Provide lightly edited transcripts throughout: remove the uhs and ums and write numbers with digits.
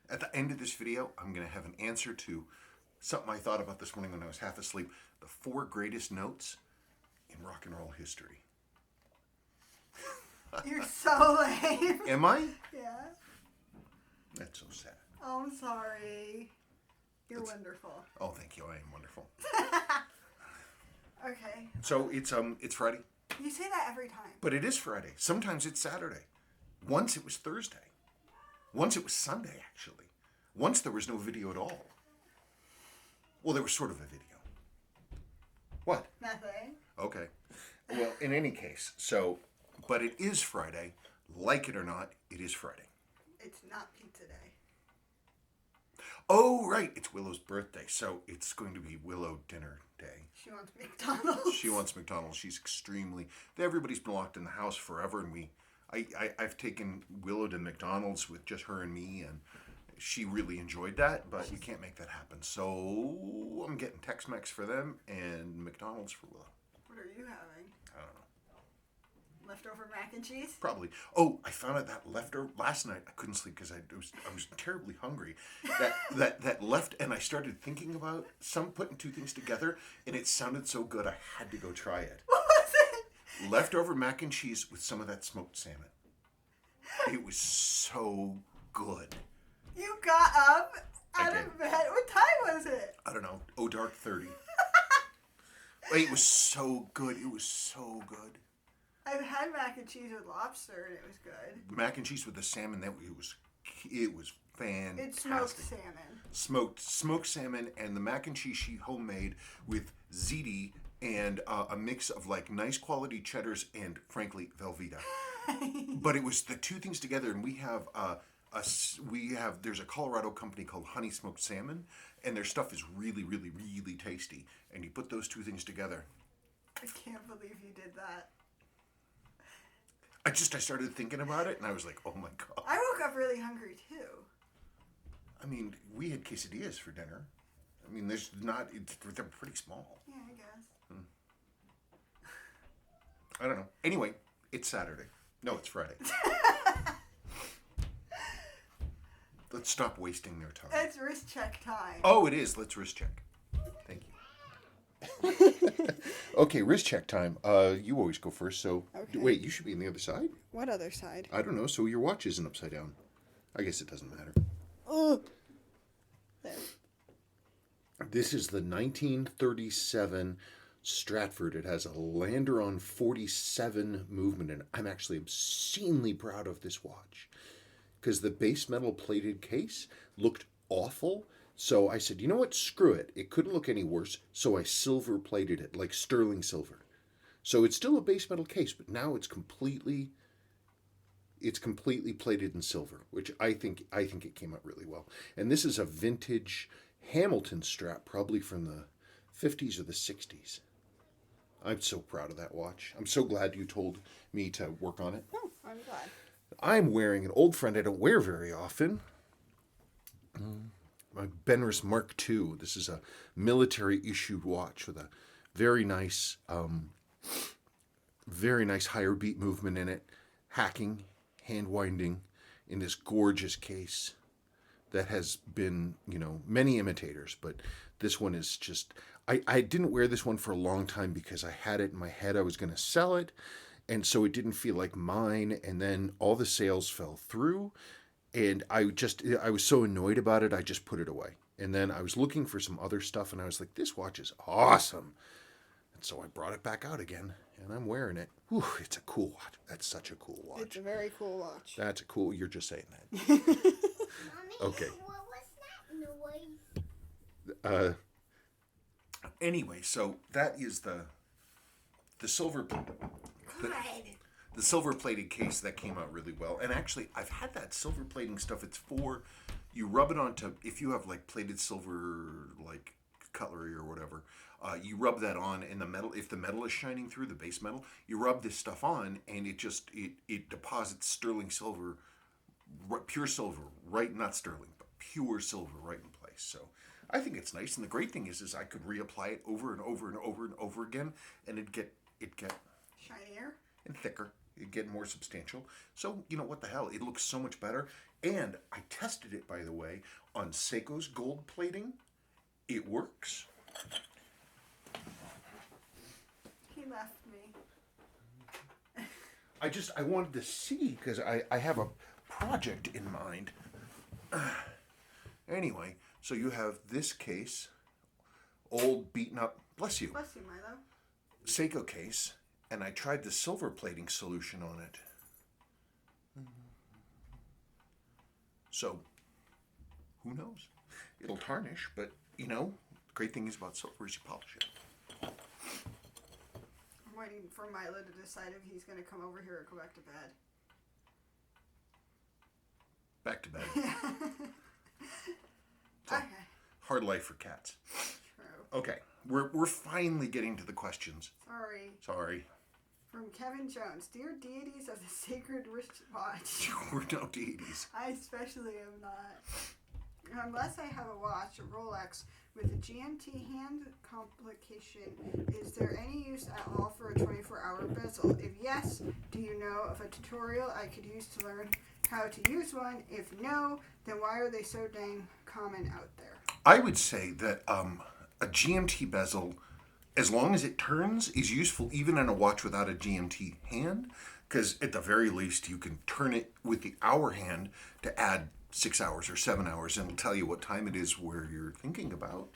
At the end of this video, I'm going to have an answer to something I thought about this morning when I was half asleep. The 4 greatest notes in rock and roll history. You're so lame. Am I? Yeah. That's so sad. Oh, I'm sorry. You're wonderful. Oh, thank you. I am wonderful. Okay. So it's Friday. You say that every time. But it is Friday. Sometimes it's Saturday. Once it was Thursday. Once it was Sunday, actually. Once there was no video at all. Well, there was sort of a video. What? Nothing. Okay. Well, in any case, but it is Friday. Like it or not, it is Friday. It's not pizza day. Oh, right. It's Willow's birthday. So it's going to be Willow dinner day. She wants McDonald's. She wants McDonald's. She's extremely... Everybody's been locked in the house forever, and I've taken Willow to McDonald's with just her and me, and she really enjoyed that, but you can't make that happen. So I'm getting Tex-Mex for them and McDonald's for Willow. What are you having? I don't know. Leftover mac and cheese? Probably. Oh, I found out that leftover last night. I couldn't sleep because I was terribly hungry. That left, and I started thinking about putting two things together, and it sounded so good I had to go try it. What was it? Leftover mac and cheese with some of that smoked salmon. It was so good. You got up out did. of bed. What time was it? I don't know. Oh, dark 30. It was so good. It was so good. I've had mac and cheese with lobster, and it was good. Mac and cheese with the salmon. It was fantastic. It's smoked salmon. Smoked salmon, and the mac and cheese she homemade with ziti and a mix of like nice quality cheddars and frankly Velveeta. But it was the two things together, and we have there's a Colorado company called Honey Smoked Salmon, and their stuff is really, really, really tasty. And you put those two things together. I can't believe you did that. I started thinking about it, and I was like, oh my god. I woke up really hungry too. I mean, we had quesadillas for dinner. I mean, they're pretty small. Yeah, I guess. I don't know. Anyway, it's Saturday. No, it's Friday. Let's stop wasting their time. It's wrist check time. Oh, it is. Let's wrist check. Thank you. Okay, wrist check time. You always go first, so... Okay. Wait, you should be on the other side? What other side? I don't know, so your watch isn't upside down. I guess it doesn't matter. There. This is the 1937 Stratford. It has a Lander on 47 movement, and I'm actually obscenely proud of this watch because the base metal plated case looked awful. So I said, you know what? Screw it. It couldn't look any worse. So I silver plated it, like sterling silver. So it's still a base metal case, but now it's completely plated in silver, which I think it came out really well. And this is a vintage Hamilton strap, probably from the 50s or the 60s. I'm so proud of that watch. I'm so glad you told me to work on it. Oh, I'm glad. I'm wearing an old friend I don't wear very often. My Benris Mark II. This is a military issued watch with a very nice higher beat movement in it. Hacking, hand winding in this gorgeous case that has been, many imitators, but this one is just... I didn't wear this one for a long time because I had it in my head I was going to sell it, and so it didn't feel like mine, and then all the sales fell through, and I was so annoyed about it, I just put it away. And then I was looking for some other stuff, and I was like, this watch is awesome. And so I brought it back out again, and I'm wearing it. Whew, it's a cool watch. That's such a cool watch. It's a very cool watch. That's a cool... You're just saying that. Mommy, Okay. what was that noise? Anyway, so that is the silver... God. The silver plated case that came out really well. And actually, I've had that silver plating stuff. It's for... You rub it onto... If you have, like, plated silver, like, cutlery or whatever... you rub that on, and the metal, if the metal is shining through, the base metal, you rub this stuff on, and it deposits sterling silver, pure silver, right, not sterling, but pure silver right in place. So I think it's nice, and the great thing is I could reapply it over and over and over and over again, and it'd get Shinier? and thicker. get more substantial. So, what the hell? It looks so much better. And I tested it, by the way, on Seiko's gold plating. It works. He left me. I wanted to see because I have a project in mind. Anyway, so you have this case, old beaten up, bless you, Bless you, Milo. Seiko case, and I tried the silver plating solution on it. So, who knows? It'll tarnish, but the great thing is about silver is you polish it. I'm waiting for Milo to decide if he's going to come over here or go back to bed. Back to bed. Okay. Hard life for cats. True. Okay, we're finally getting to the questions. Sorry. From Kevin Jones. Dear deities of the sacred wristwatch. We're no deities. I especially am not. Unless I have a watch, a Rolex, with a GMT hand complication, is there any use at all for a 24-hour bezel? If yes, do you know of a tutorial I could use to learn how to use one? If no, then why are they so dang common out there? I would say that a GMT bezel, as long as it turns, is useful even in a watch without a GMT hand, because at the very least you can turn it with the hour hand to add 6 hours or 7 hours, and it'll tell you what time it is where you're thinking about.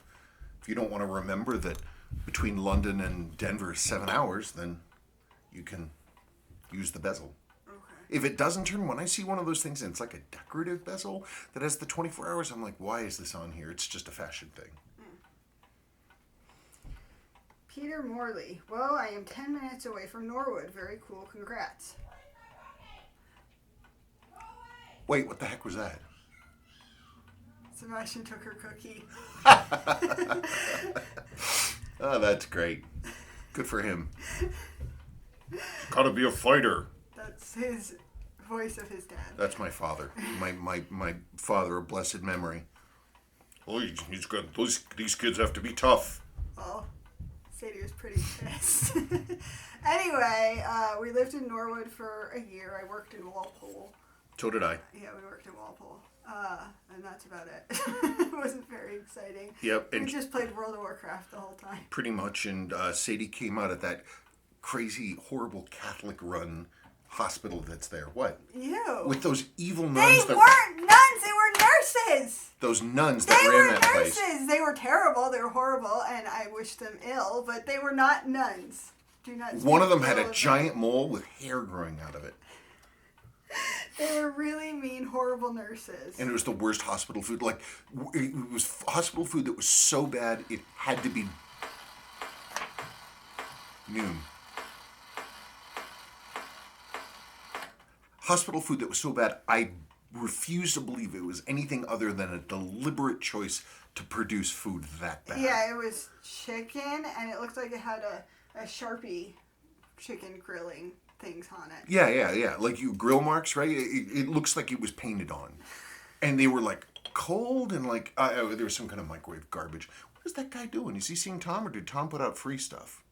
If you don't want to remember that between London and Denver is 7 hours, then you can use the bezel. Okay. If it doesn't turn, when I see one of those things and it's like a decorative bezel that has the 24 hours, I'm like, why is this on here? It's just a fashion thing. Peter Morley. Whoa, I am 10 minutes away from Norwood. Very cool. Congrats. Wait, what the heck was that? Sebastian took her cookie. Oh, that's great. Good for him. Gotta be a fighter. That's his voice of his dad. That's my father. My father of blessed memory. Oh, he's got these kids have to be tough. Oh, Sadie was pretty pissed. Anyway, we lived in Norwood for a year. I worked in Walpole. So did I. Yeah, we worked in Walpole. And that's about it. It wasn't very exciting. Yep. We And just played World of Warcraft the whole time. pretty much. And Sadie came out of that crazy, horrible Catholic-run hospital that's there. What? Ew. With those evil They nuns that weren't nuns. They were nurses. those nuns that They ran were that nurses. place. They were terrible. They were horrible, and I wish them ill. But they were not nuns. Do not. One of them speak had ill a of giant mole with hair growing out of it. They were really mean, horrible nurses. And it was the worst hospital food. Like, it was hospital food that was so bad, it had to be noon. Hospital food that was so bad, I refuse to believe it was anything other than a deliberate choice to produce food that bad. Yeah, it was chicken, and it looked like it had a Sharpie chicken grilling things on it. Yeah. Like grill marks, right? It looks like it was painted on. And they were like cold and like, there was some kind of microwave garbage. What is that guy doing? Is he seeing Tom or did Tom put out free stuff?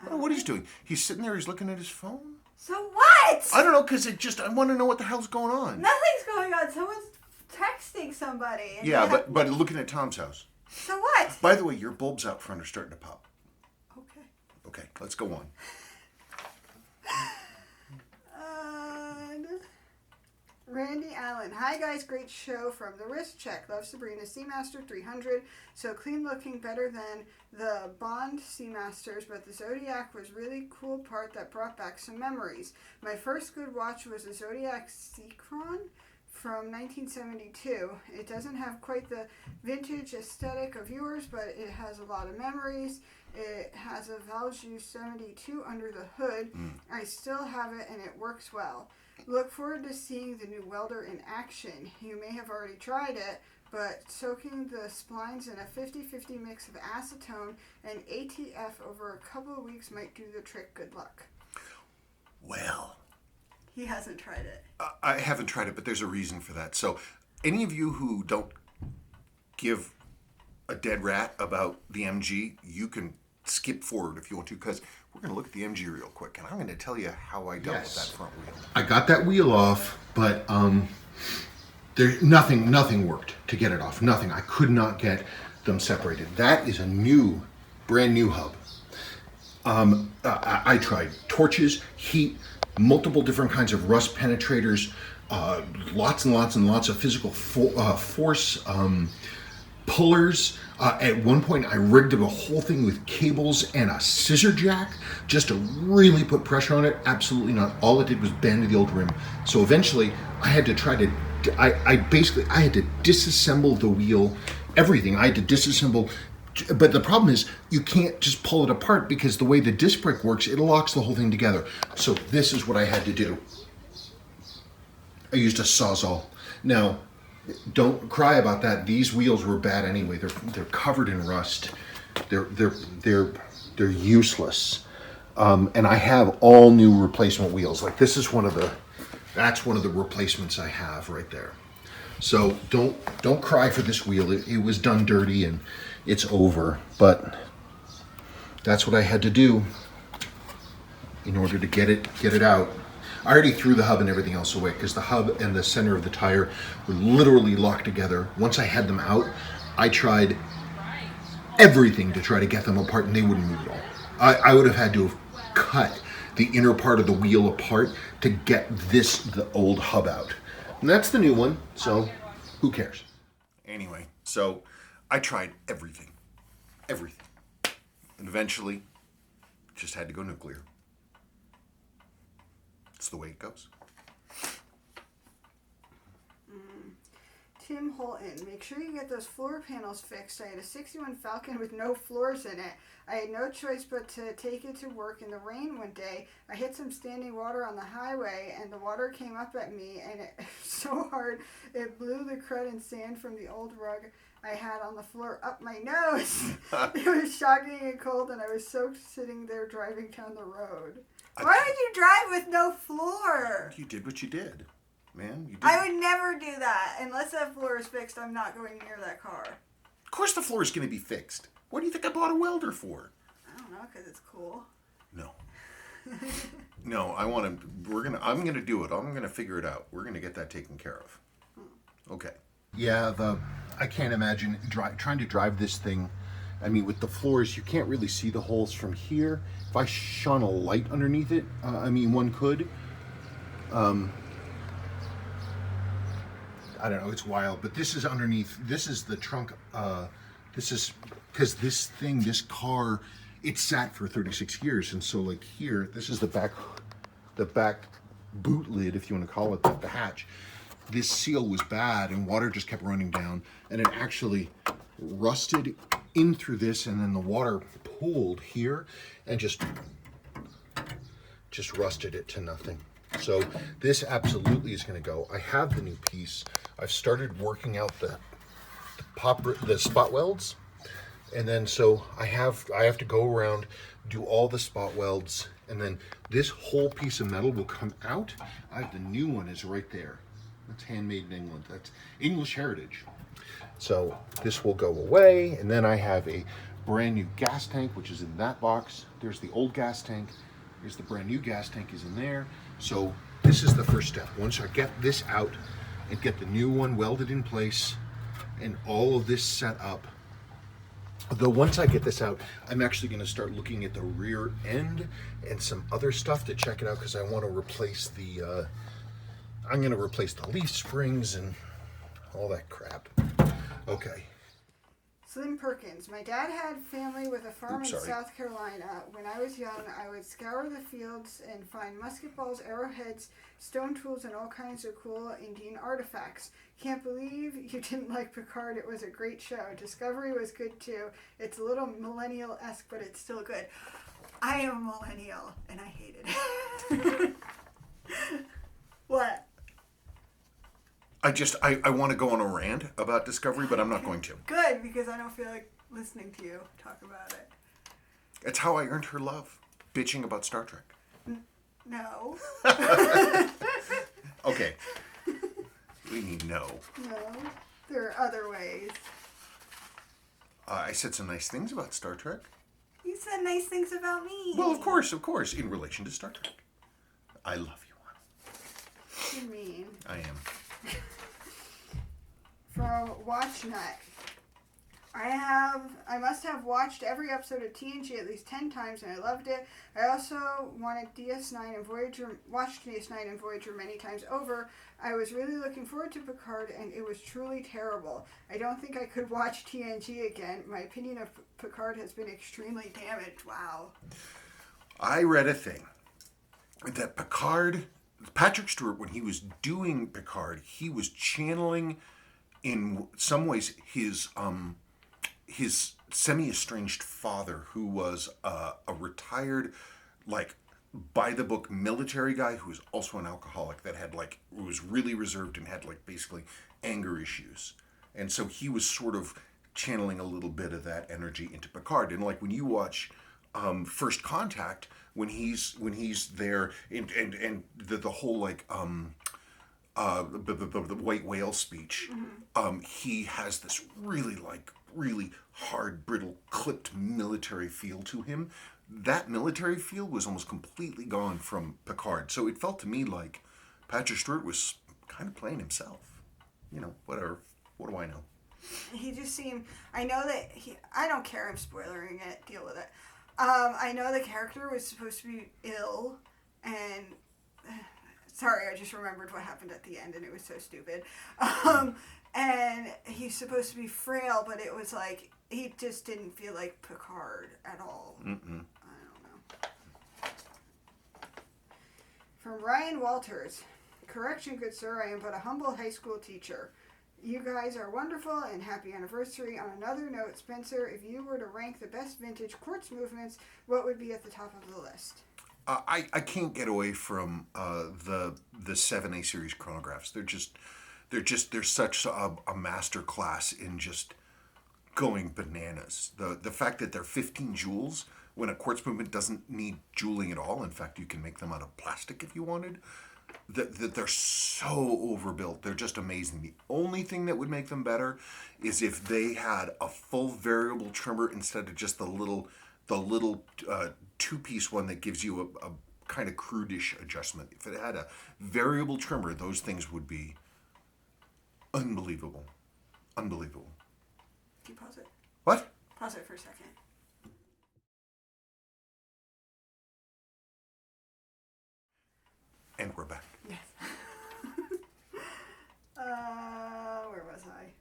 I don't know what he's doing. He's sitting there, he's looking at his phone. So what? I don't know, because I want to know what the hell's going on. Nothing's going on. Someone's texting somebody. And Yeah, they have- but looking at Tom's house. So what? By the way, your bulbs out front are starting to pop. Okay. Okay, let's go on. Randy Allen. Hi guys, great show from the Wrist Check. Love Sabrina Seamaster 300. So clean looking, better than the Bond Seamasters, but the Zodiac was really cool part that brought back some memories. My first good watch was a Zodiac Seacron from 1972. It doesn't have quite the vintage aesthetic of yours, but it has a lot of memories. It has a Valjoux 72 under the hood. I still have it and it works well. Look forward to seeing the new welder in action. You may have already tried it, but soaking the splines in a 50-50 mix of acetone and ATF over a couple of weeks might do the trick. Good luck. Well, He hasn't tried it. I haven't tried it, but there's a reason for that. So, any of you who don't give a dead rat about the MG, you can skip forward if you want to, because we're going to look at the MG real quick, and I'm going to tell you how I dealt with that front wheel. I got that wheel off, but there nothing worked to get it off. Nothing. I could not get them separated. That is a brand new hub. I tried torches, heat, multiple different kinds of rust penetrators, lots and lots and lots of physical force pullers. At one point, I rigged up a whole thing with cables and a scissor jack just to really put pressure on it. Absolutely not. All it did was bend the old rim. So eventually, I had to try to. I had to disassemble the wheel, everything. I had to disassemble. But the problem is, you can't just pull it apart because the way the disc brake works, it locks the whole thing together. So this is what I had to do. I used a Sawzall. Now, don't cry about that. These wheels were bad anyway. They're covered in rust. They're useless. And I have all new replacement wheels. Like this is that's one of the replacements I have right there. So don't cry for this wheel. It was done dirty and it's over. But that's what I had to do in order to get it out. I already threw the hub and everything else away because the hub and the center of the tire were literally locked together. Once I had them out, I tried everything to try to get them apart and they wouldn't move at all. I would have had to have cut the inner part of the wheel apart to get the old hub out. And that's the new one, so who cares? Anyway, so I tried everything. And eventually, just had to go nuclear. It's the way it goes. Tim Holton, make sure you get those floor panels fixed. I had a 61 Falcon with no floors in it. I had no choice but to take it to work in the rain one day. I hit some standing water on the highway and the water came up at me and it so hard it blew the crud and sand from the old rug I had on the floor up my nose. It was shocking and cold and I was soaked sitting there driving down the road. Why would you drive with no floor? You did what you did, man. You did. I would never do that. Unless that floor is fixed, I'm not going near that car. Of course the floor is going to be fixed. What do you think I bought a welder for? I don't know, because it's cool. No. No, I'm going to do it. I'm going to figure it out. We're going to get that taken care of. Okay. Yeah, I can't imagine trying to drive this thing. I mean, with the floors, you can't really see the holes from here. If I shone a light underneath it, one could. I don't know, it's wild. But this is underneath, this is the trunk. This is, because this car, it sat for 36 years. And so like here, this is the back boot lid, if you want to call it that, the hatch. This seal was bad and water just kept running down. And it actually rusted in through this, and then the water pooled here and just rusted it to nothing. So this absolutely is going to go. I have the new piece. I've started working out the spot welds, and then so I have to go around, do all the spot welds, and then this whole piece of metal will come out. The new one is right there. That's handmade in England. That's English heritage. So this will go away, and then I have a brand new gas tank, which is in that box. There's the old gas tank. Here's the brand new gas tank is in there. So this is the first step. Once I get this out and get the new one welded in place and all of this set up, though once I get this out, I'm actually going to start looking at the rear end and some other stuff to check it out, because I want to replace the leaf springs and all that crap. Okay. Slim Perkins. My dad had family with a farm in South Carolina. When I was young, I would scour the fields and find musket balls, arrowheads, stone tools, and all kinds of cool Indian artifacts. Can't believe you didn't like Picard. It was a great show. Discovery was good too. It's a little millennial-esque, but it's still good. I am a millennial, and I hate it. What? I want to go on a rant about Discovery, but I'm not going to. Good, because I don't feel like listening to you talk about it. It's how I earned her love, bitching about Star Trek. No. Okay. We need no. No. There are other ways. I said some nice things about Star Trek. You said nice things about me. Well, of course, in relation to Star Trek. I love you, Anna. You mean. I am. From WatchNut. I must have watched every episode of TNG at least 10 times and I loved it. I also watched DS9 and Voyager many times over. I was really looking forward to Picard and it was truly terrible. I don't think I could watch TNG again. My opinion of Picard has been extremely damaged. Wow. I read a thing that Patrick Stewart, when he was doing Picard, he was channeling in some ways his semi-estranged father, who was a retired, like, by-the-book military guy who was also an alcoholic that had, like, was really reserved and had, like, basically anger issues. And so he was sort of channeling a little bit of that energy into Picard. And, like, when you watch First Contact, when he's there, and the whole, like, the white whale speech, he has this really hard, brittle, clipped military feel to him. That military feel was almost completely gone from Picard. So it felt to me like Patrick Stewart was kind of playing himself. You know, whatever. What do I know? He just seemed. I know that I don't care. I'm spoilering it. Deal with it. I know the character was supposed to be ill, and sorry, I just remembered what happened at the end, and it was so stupid. And he's supposed to be frail, but it was like he just didn't feel like Picard at all. I don't know. From Ryan Walters. Correction, good sir, I am but a humble high school teacher. You guys are wonderful and happy anniversary. On another note, Spencer, if you were to rank the best vintage quartz movements, what would be at the top of the list? I can't get away from the 7A series chronographs. They're such a master class in just going bananas. The fact that they're 15 joules when a quartz movement doesn't need jouling at all. In fact, you can make them out of plastic if you wanted. That they're so overbuilt. They're just amazing. The only thing that would make them better is if they had a full variable trimmer instead of just the little two-piece one that gives you a kind of crudish adjustment. If it had a variable trimmer, those things would be unbelievable. Unbelievable. Can you pause it? What? Pause it for a second. And we're back. Yes. Where was I?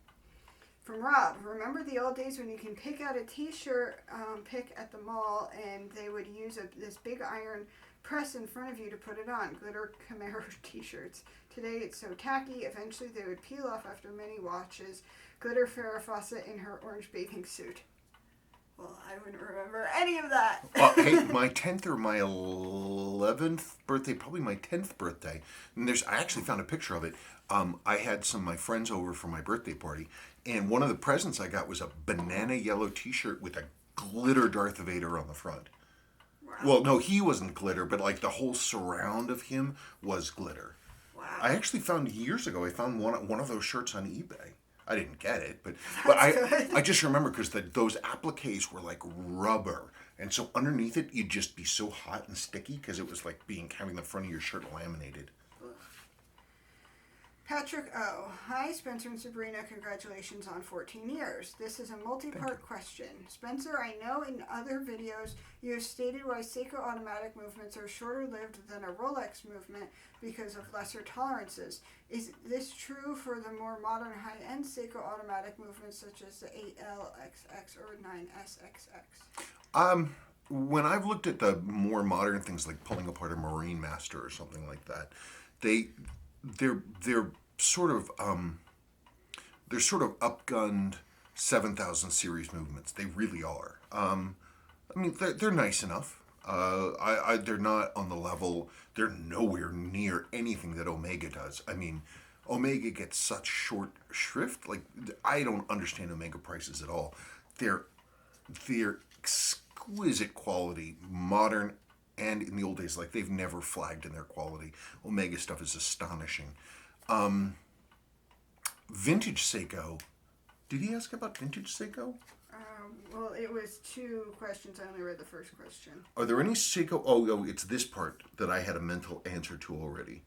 From Rob. Remember the old days when you can pick out a t-shirt pick at the mall and they would use this big iron press in front of you to put it on. Glitter Camaro t-shirts. Today it's so tacky. Eventually they would peel off after many washes. Glitter Farrah Fawcett in her orange bathing suit. Well, I wouldn't remember any of that. Hey, my 10th or my 11th birthday, probably my 10th birthday, and I actually found a picture of it. I had some of my friends over for my birthday party, and one of the presents I got was a banana yellow t-shirt with a glitter Darth Vader on the front. Wow. Well, no, he wasn't glitter, but like the whole surround of him was glitter. Wow. I actually found years ago, I found one of those shirts on eBay. I didn't get it, but I just remember because those appliques were like rubber, and so underneath it you'd just be so hot and sticky because it was like having the front of your shirt laminated. Patrick O. Hi, Spencer and Sabrina. Congratulations on 14 years. This is a multi-part question. Spencer, I know in other videos you have stated why Seiko automatic movements are shorter lived than a Rolex movement because of lesser tolerances. Is this true for the more modern high-end Seiko automatic movements such as the 8LXX or 9SXX? When I've looked at the more modern things like pulling apart a Marine Master or something like that, they're sort of upgunned 7000 series movements. They really are. I mean, they're nice enough. They're not on the level. They're nowhere near anything that Omega does. I mean, Omega gets such short shrift. Like, I don't understand Omega prices at all. They're exquisite quality, modern. And in the old days, like, they've never flagged in their quality. Omega stuff is astonishing. Vintage Seiko. Did he ask about vintage Seiko? Well, it was 2 questions. I only read the first question. Are there any Seiko? Oh, it's this part that I had a mental answer to already.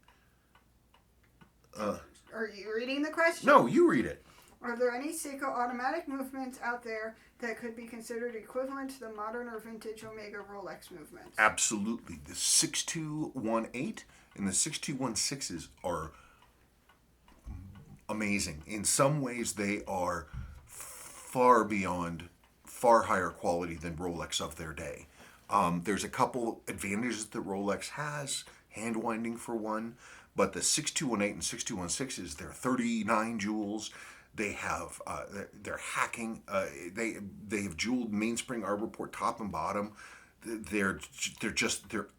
Are you reading the question? No, you read it. Are there any Seiko automatic movements out there that could be considered equivalent to the modern or vintage Omega Rolex movements? Absolutely. The 6218 and the 6216s are amazing. In some ways, they are far beyond, far higher quality than Rolex of their day. There's a couple advantages that Rolex has, hand winding for one, but the 6218 and 6216s, they're 39 jewels. They have they're hacking. They have jeweled mainspring arbor port top and bottom. They're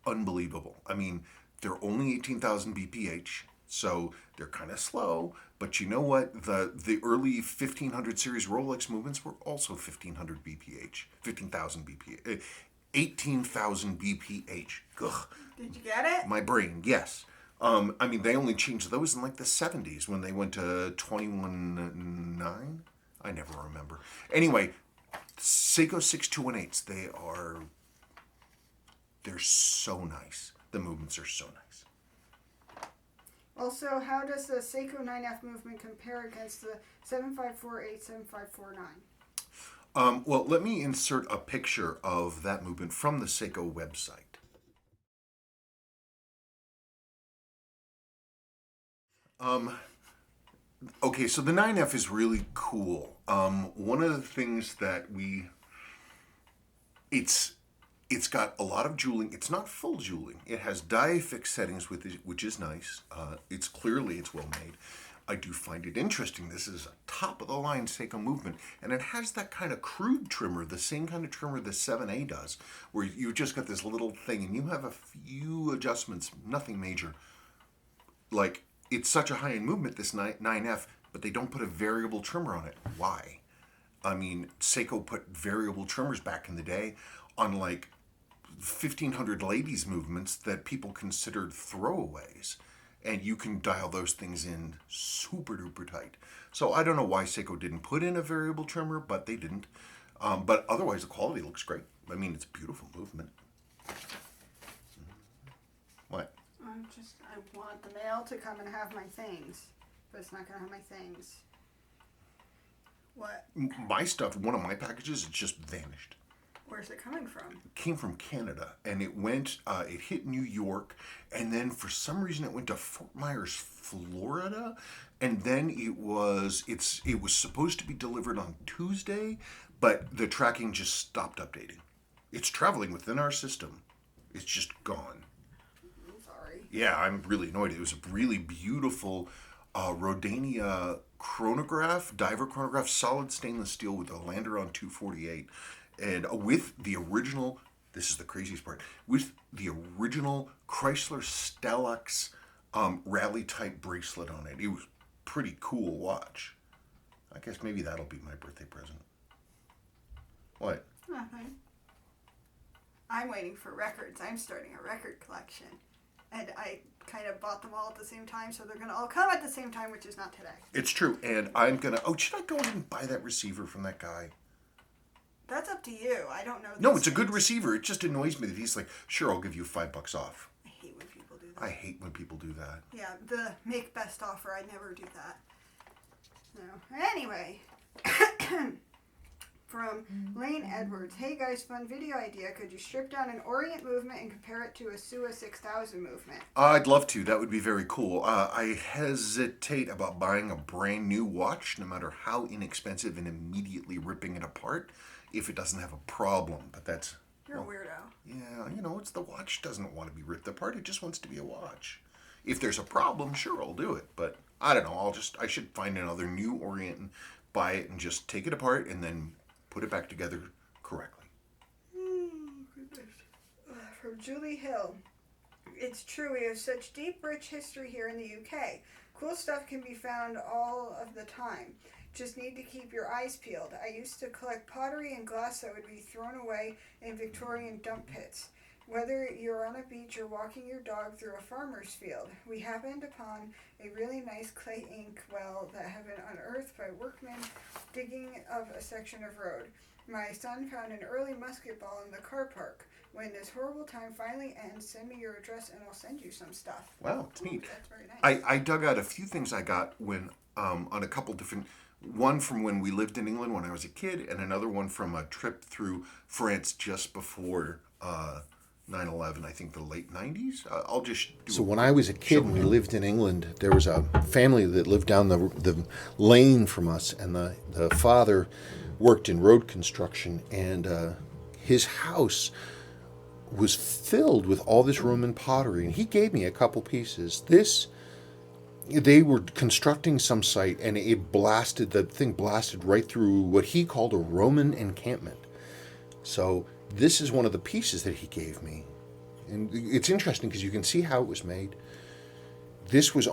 unbelievable. I mean, they're only 18,000 bph, so they're kind of slow. But you know what? The early 1500 series Rolex movements were also 1500 bph, 15,000 bph, 18,000 bph. Ugh. Did you get it? My brain, yes. I mean, they only changed those in like the 70s when they went to 21.9. I never remember. Anyway, Seiko 6218s, they're so nice. The movements are so nice. Also, how does the Seiko 9F movement compare against the 7548, 7549? Well, let me insert a picture of that movement from the Seiko website. Okay, so the 9F is really cool. One of the things that it's got a lot of jeweling. It's not full jeweling. It has die fix settings, which is nice. It's well made. I do find it interesting. This is a top of the line Seiko movement, and it has that kind of crude trimmer, the same kind of trimmer the 7A does, where you just got this little thing and you have a few adjustments, nothing major. Like, it's such a high-end movement, this 9F, but they don't put a variable trimmer on it. Why? I mean, Seiko put variable trimmers back in the day on like 1500 ladies movements that people considered throwaways. And you can dial those things in super duper tight. So I don't know why Seiko didn't put in a variable trimmer, but they didn't. But otherwise, the quality looks great. I mean, it's a beautiful movement. What? I want the mail to come and have my things, but it's not going to have my things. What? My stuff, one of my packages, it just vanished. Where's it coming from? It came from Canada, and it hit New York, and then for some reason it went to Fort Myers, Florida, and then it was supposed to be delivered on Tuesday, but the tracking just stopped updating. It's traveling within our system. It's just gone. I'm sorry. Yeah, I'm really annoyed. It was a really beautiful Rodania chronograph, diver chronograph, solid stainless steel with a lander on 248. And with the original, this is the craziest part, with the original Chrysler Stellux rally type bracelet on it. It was pretty cool watch. I guess maybe that'll be my birthday present. What? Nothing. I'm waiting for records. I'm starting a record collection. And I kind of bought them all at the same time, so they're going to all come at the same time, which is not today. It's true. And I'm going to, should I go ahead and buy that receiver from that guy? That's up to you. I don't know. No, it's a good receiver. It just annoys me that he's like, sure, I'll give you $5 off. I hate when people do that. I hate when people do that. Yeah, the make best offer. I never do that. No. Anyway. From Lane Edwards. Hey guys, fun video idea. Could you strip down an Orient movement and compare it to a Suwa 6000 movement? I'd love to. That would be very cool. I hesitate about buying a brand new watch, no matter how inexpensive, and immediately ripping it apart if it doesn't have a problem. But that's... You're a weirdo. Yeah, it's the watch doesn't want to be ripped apart. It just wants to be a watch. If there's a problem, sure, I'll do it. But I don't know. I should find another new Orient and buy it and just take it apart and then put it back together correctly. From Julie Hill. It's true, we have such deep, rich history here in the UK. Cool stuff can be found all of the time. Just need to keep your eyes peeled. I used to collect pottery and glass that would be thrown away in Victorian dump pits. Whether you're on a beach or walking your dog through a farmer's field, we happened upon a really nice clay ink well that had been unearthed by workmen digging up a section of road. My son found an early musket ball in the car park. When this horrible time finally ends, send me your address and I'll send you some stuff. Wow, it's neat. That's very nice. I dug out a few things I got when on a couple different. One from when we lived in England when I was a kid, and another one from a trip through France just before 9/11. I think the late 90s. I'll just do. So when I was a kid and we lived in England, there was a family that lived down the lane from us, and the father worked in road construction, and his house was filled with all this Roman pottery, and he gave me a couple pieces. They were constructing some site, and the thing blasted right through what he called a Roman encampment. So this is one of the pieces that he gave me. And it's interesting because you can see how it was made. This was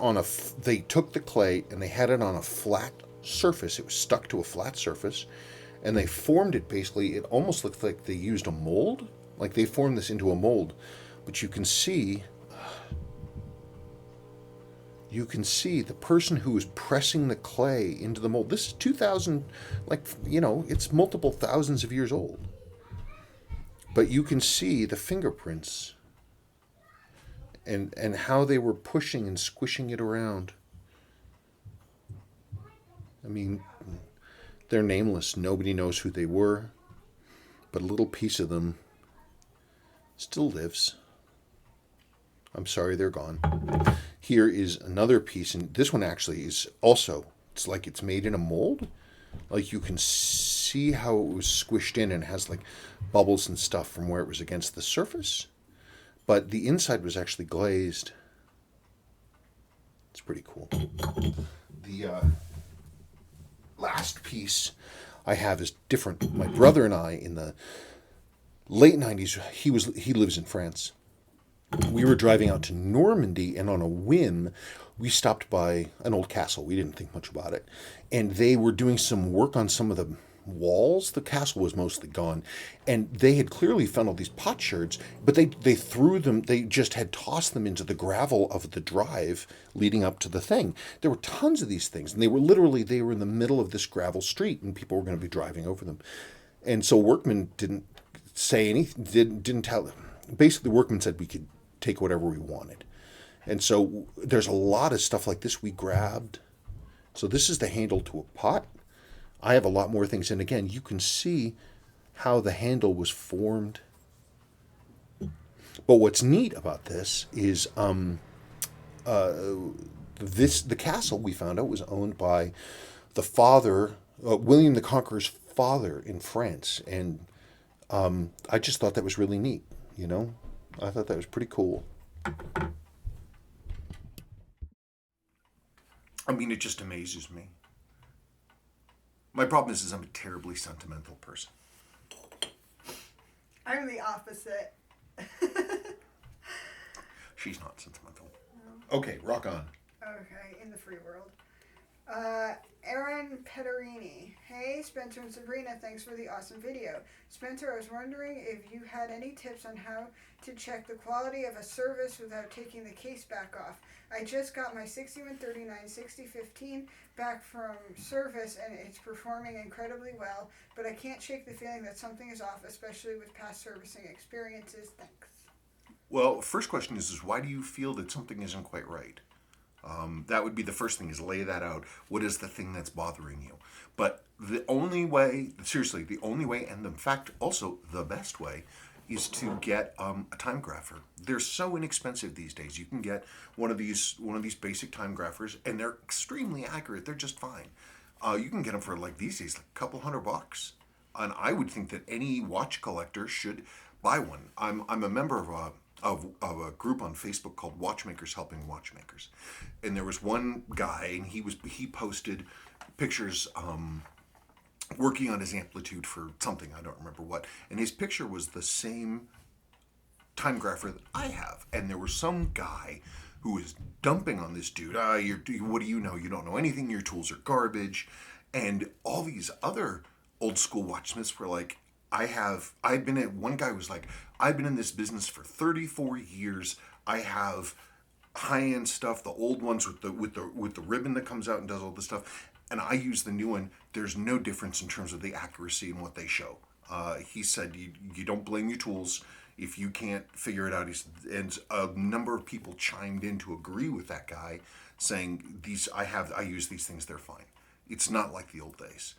they took the clay and they had it on a flat surface. It was stuck to a flat surface, and they formed it basically. It almost looked like they used a mold. Like they formed this into a mold. But you can see the person who was pressing the clay into the mold. This is 2000, it's multiple thousands of years old. But you can see the fingerprints and how they were pushing and squishing it around. I mean, they're nameless. Nobody knows who they were. But a little piece of them still lives. I'm sorry they're gone. Here is another piece, and this one actually is also, it's like it's made in a mold. Like you can see how it was squished in and has like bubbles and stuff from where it was against the surface. But the inside was actually glazed. It's pretty cool. The last piece I have is different. My brother and I, in the late 90s, he lives in France. We were driving out to Normandy, and on a whim, we stopped by an old castle. We didn't think much about it. And they were doing some work on some of the walls. The castle was mostly gone. And they had clearly found all these potsherds, but they threw them, they just had tossed them into the gravel of the drive leading up to the thing. There were tons of these things, and they were in the middle of this gravel street, and people were going to be driving over them. And so workmen didn't say anything, didn't tell them. Basically, the workmen said we could take whatever we wanted. And so there's a lot of stuff like this we grabbed. So this is the handle to a pot. I have a lot more things. And again, you can see how the handle was formed. But what's neat about this is the castle we found out was owned by the father, William the Conqueror's father in France. And I just thought that was really neat, you know? I thought that was pretty cool. I mean, it just amazes me. My problem is I'm a terribly sentimental person. I'm the opposite. She's not sentimental. Okay, rock on. Okay, in the free world. Aaron Petterini. Hey, Spencer and Sabrina, thanks for the awesome video. Spencer, I was wondering if you had any tips on how to check the quality of a service without taking the case back off. I just got my 6139 6015 back from service and it's performing incredibly well, but I can't shake the feeling that something is off, especially with past servicing experiences. Thanks. Well, first question is why do you feel that something isn't quite right? That would be the first thing, is lay that out. What is the thing that's bothering you? But the only way, seriously, the only way, and in fact also the best way, is to get a time grapher. They're so inexpensive these days. You can get one of these basic time graphers, and they're extremely accurate. They're just fine. You can get them for like these days, like a couple $100. And I would think that any watch collector should buy one. I'm a member of a group on Facebook called Watchmakers Helping Watchmakers, and there was one guy, and he posted pictures working on his amplitude for something, I don't remember what, and his picture was the same time grapher that I have, and there was some guy who was dumping on this dude. What do you know? You don't know anything. Your tools are garbage, and all these other old school watchsmiths were like, I've been at, one guy was like, I've been in this business for 34 years. I have high-end stuff, the old ones with the ribbon that comes out and does all this stuff, and I use the new one. There's no difference in terms of the accuracy and what they show. He said you don't blame your tools if you can't figure it out. And a number of people chimed in to agree with that guy, saying I use these things, they're fine. It's not like the old days.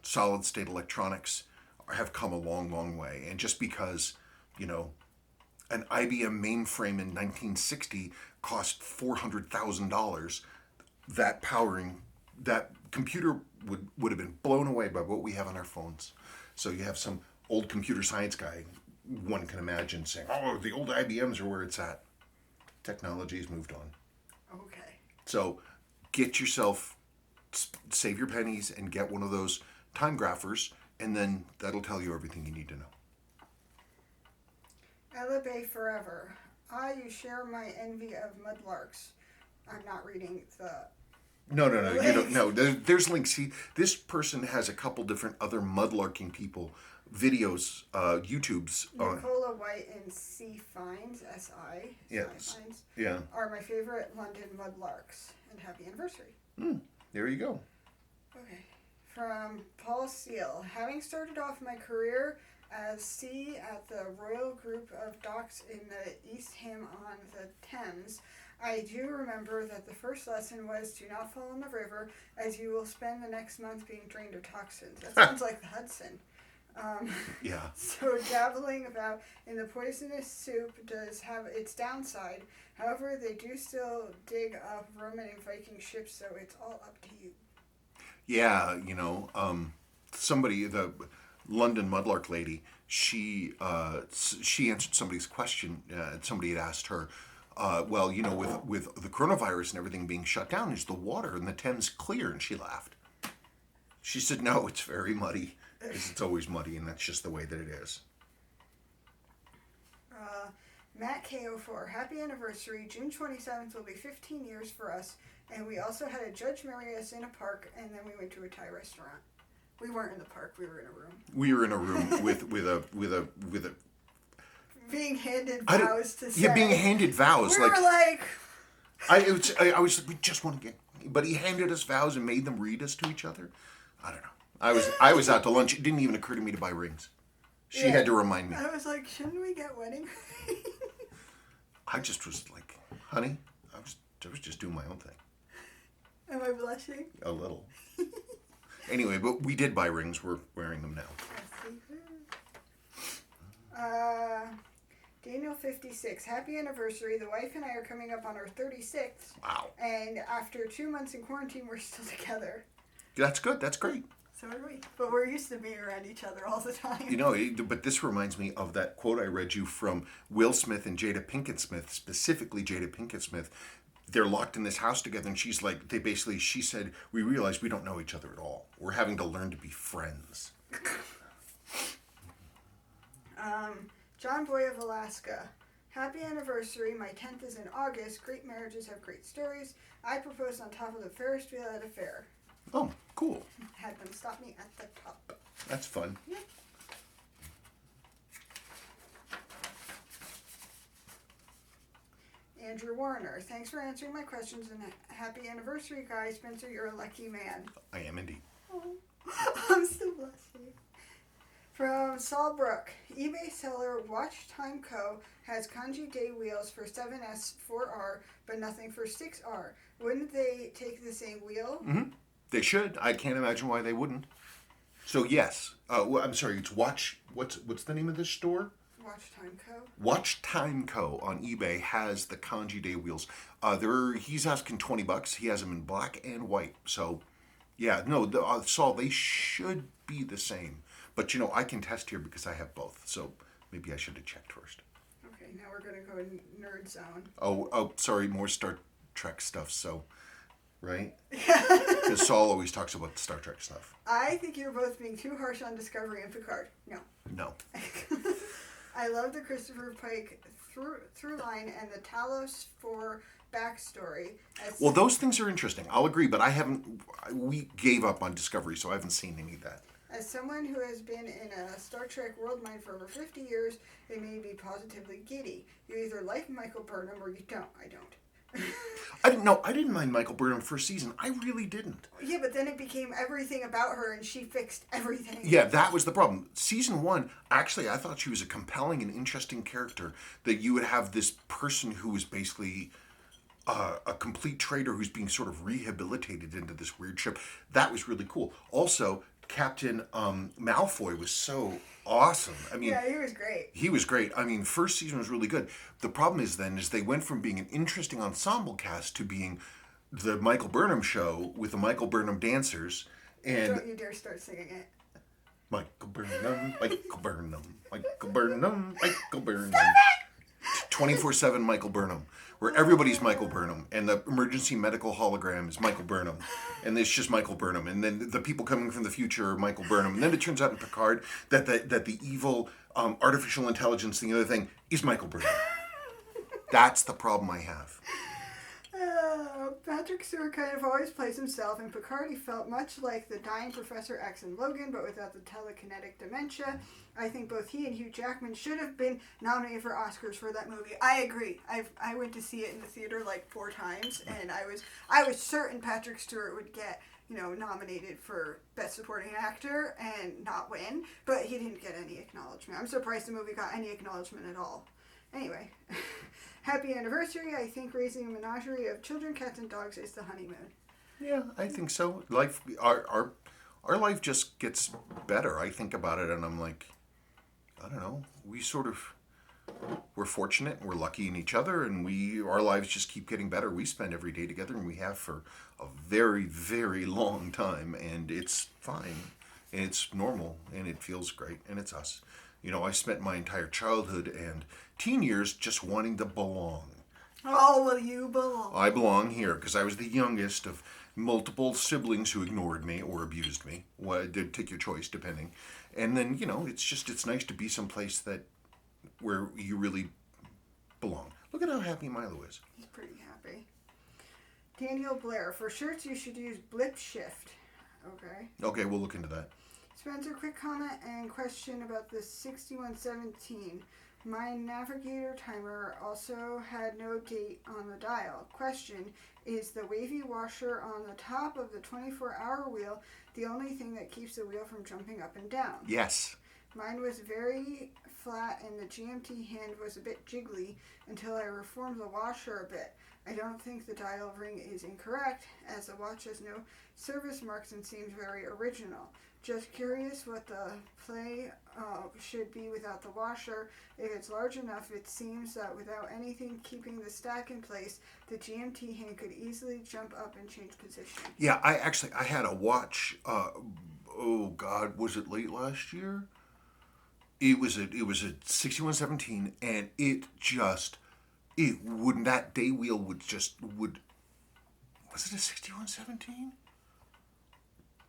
Solid state electronics have come a long, long way. And just because, an IBM mainframe in 1960 cost $400,000, that computer would have been blown away by what we have on our phones. So you have some old computer science guy, one can imagine, saying, "Oh, the old IBMs are where it's at." Technology's moved on. Okay. So get yourself, save your pennies and get one of those time graphers, and then that'll tell you everything you need to know. Ella Bay Forever. You share my envy of mudlarks. I'm not reading the... No, you don't. No, there's links. This person has a couple different other mudlarking people videos, YouTubes. Nicola White and C. Fines, S.I. Yes. Fines, Yeah. are my favorite London mudlarks. And happy anniversary. There you go. Okay. From Paul Seal. Having started off my career as C at the Royal Group of Docks in the East Ham on the Thames, I do remember that the first lesson was do not fall in the river, as you will spend the next month being drained of toxins. That sounds like the Hudson. Yeah. So dabbling about in the poisonous soup does have its downside. However, they do still dig up Roman and Viking ships, so it's all up to you. Yeah, somebody, the London Mudlark lady, she answered somebody's question. Somebody had asked her, with the coronavirus and everything being shut down, is the water in the Thames clear? And she laughed. She said, no, it's very muddy. It's always muddy, and that's just the way that it is. Matt KO4, happy anniversary. June 27th will be 15 years for us, and we also had a judge marry us in a park, and then we went to a Thai restaurant. We weren't in the park, we were in a room. We were in a room with a being handed vows to say. Yeah, being handed vows. We were like... I was, we just want to get... But he handed us vows and made them read us to each other. I don't know. I was out to lunch. It didn't even occur to me to buy rings. She had to remind me. I was like, shouldn't we get wedding rings? I just was like, honey, I was just doing my own thing. Am I blushing? A little. Anyway, but we did buy rings. We're wearing them now. Daniel 56. Happy anniversary. The wife and I are coming up on our 36th. Wow. And after 2 months in quarantine, we're still together. That's good. That's great. So are we. But we're used to being around each other all the time. But this reminds me of that quote I read you from Will Smith and Jada Pinkett Smith, specifically Jada Pinkett Smith. They're locked in this house together, and she's like, she said, we realize we don't know each other at all. We're having to learn to be friends. John Boy of Alaska. Happy anniversary. My 10th is in August. Great marriages have great stories. I proposed on top of the Ferris wheel at a fair. Oh, cool. Had them stop me at the top. That's fun. Yep. Andrew Warner. Thanks for answering my questions and happy anniversary, guys. Spencer, you're a lucky man. I am indeed. Oh, I'm still blushing. From Saul Brook, eBay seller Watch Time Co. has kanji day wheels for 7S 4R, but nothing for 6R. Wouldn't they take the same wheel? Mm-hmm. They should. I can't imagine why they wouldn't. So yes. I'm sorry. It's Watch. What's the name of this store? Watch Time Co. Watch Time Co. on eBay has the kanji day wheels. He's asking $20. He has them in black and white. So, yeah, no, Saul, they should be the same. But I can test here because I have both. So maybe I should have checked first. Okay, now we're gonna go in nerd zone. Oh, sorry, more Star Trek stuff. So, right? Because Saul always talks about Star Trek stuff. I think you're both being too harsh on Discovery and Picard. No. I love the Christopher Pike through line and the Talos 4 backstory. Well, those things are interesting. I'll agree, but we gave up on Discovery, so I haven't seen any of that. As someone who has been in a Star Trek world mind for over 50 years, it made me positively giddy. You either like Michael Burnham or you don't. I don't. I didn't mind Michael Burnham first season. I really didn't. Yeah, but then it became everything about her, and she fixed everything. Yeah, that was the problem. Season 1, actually, I thought she was a compelling and interesting character. That you would have this person who was basically a complete traitor who's being sort of rehabilitated into this weird ship. That was really cool. Also, Captain Malfoy was so awesome. I mean, Yeah, he was great. he was great. I mean, first season was really good. The problem is they went from being an interesting ensemble cast to being the Michael Burnham show with the Michael Burnham dancers. And Don't you dare start singing it. Michael Burnham, Michael Burnham, Michael Burnham, Michael Burnham. 24/7 Michael Burnham, where everybody's Michael Burnham, and the emergency medical hologram is Michael Burnham, and it's just Michael Burnham, and then the people coming from the future are Michael Burnham, and then it turns out in Picard that the evil artificial intelligence, the other thing, is Michael Burnham. That's the problem I have. Patrick Stewart kind of always plays himself. In Picard, he felt much like the dying Professor X in Logan, but without the telekinetic dementia. I think both he and Hugh Jackman should have been nominated for Oscars for that movie. I agree. I went to see it in the theater like 4 times, and I was certain Patrick Stewart would get nominated for Best Supporting Actor and not win, but he didn't get any acknowledgement. I'm surprised the movie got any acknowledgement at all. Anyway, happy anniversary. I think raising a menagerie of children, cats, and dogs is the honeymoon. Yeah, I think so. Life, our life just gets better. I think about it, and I'm like, I don't know. We're fortunate, and we're lucky in each other, and our lives just keep getting better. We spend every day together, and we have for a very, very long time, and it's fine, and it's normal, and it feels great, and it's us. I spent my entire childhood and teen years just wanting to belong. Oh, well, you belong. I belong here because I was the youngest of multiple siblings who ignored me or abused me. Well, take your choice, depending. And then, it's nice to be someplace where you really belong. Look at how happy Milo is. He's pretty happy. Daniel Blair, for shirts you should use blip shift. Okay. Okay, we'll look into that. Spencer, quick comment and question about the 6117. My navigator timer also had no date on the dial. Question, is the wavy washer on the top of the 24-hour wheel the only thing that keeps the wheel from jumping up and down? Yes. Mine was very flat and the GMT hand was a bit jiggly until I reformed the washer a bit. I don't think the dial ring is incorrect, as the watch has no service marks and seems very original. Just curious what the play should be without the washer. If it's large enough, it seems that without anything keeping the stack in place, the GMT hand could easily jump up and change position. Yeah, I had a watch, oh God, was it late last year? It was a 6117, and that day wheel was it a 6117?